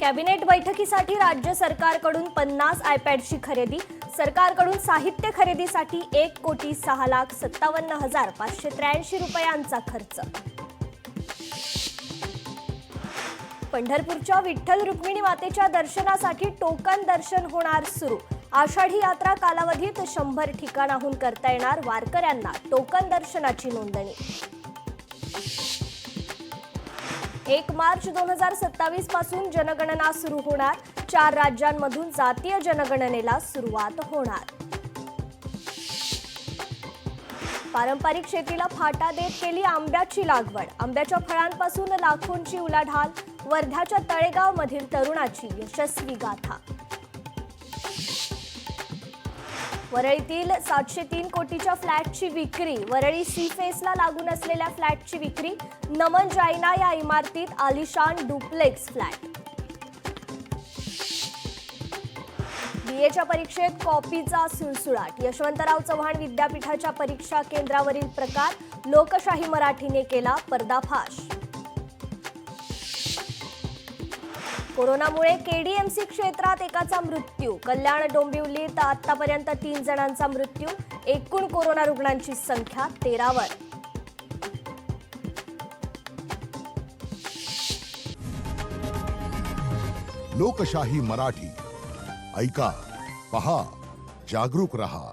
Cabinet बैठकीसाठी राज्य सरकारकडून 50 आयपॅडची खरेदी. सरकारकडून साहित्य खरेदीसाठी 1,06,57,583 रुपयांचा खर्च. पंढरपूरच्या विठ्ठल रुक्मिणी मातेच्या दर्शनासाठी टोकन दर्शन होणार सुरू. आषाढी यात्रा कालावधीत 100 ठिकाणाहून करता येणार वारकऱ्यांना टोकन दर्शनाची नोंदणी. 1 मार्च 2027 पासून जनगणना सुरू होणार. 4 राज्यांमधून जातीय जनगणनेला सुरुवात होणार. पारंपरिक शेतीला फाटा देत केली आंब्याची लागवड. आंब्याच्या फळांपासून लाखोंची उलाढाल. वर्ध्याच्या तळेगावमधील तरुणाची यशस्वी गाथा. वरळीतील 703 कोटीच्या फ्लॅटची विक्री. वरळी सी फेसला लागून असलेल्या फ्लॅटची विक्री. नमन जायना या इमारतीत आलिशान डुप्लेक्स फ्लॅट. बीएच्या परीक्षेत कॉपीचा सुळसुळाट. यशवंतराव चव्हाण विद्यापीठाच्या परीक्षा केंद्रावरील प्रकार. लोकशाही मराठीने केला पर्दाफाश. कोरोनामुळे केडीएमसी क्षेत्रात एकाचा मृत्यू. कल्याण डोंबिवलीत आतापर्यंत 3 जणांचा मृत्यू. एकूण कोरोना रुग्णांची संख्या 13 वर. लोकशाही मराठी ऐका, पहा, जागरूक रहा.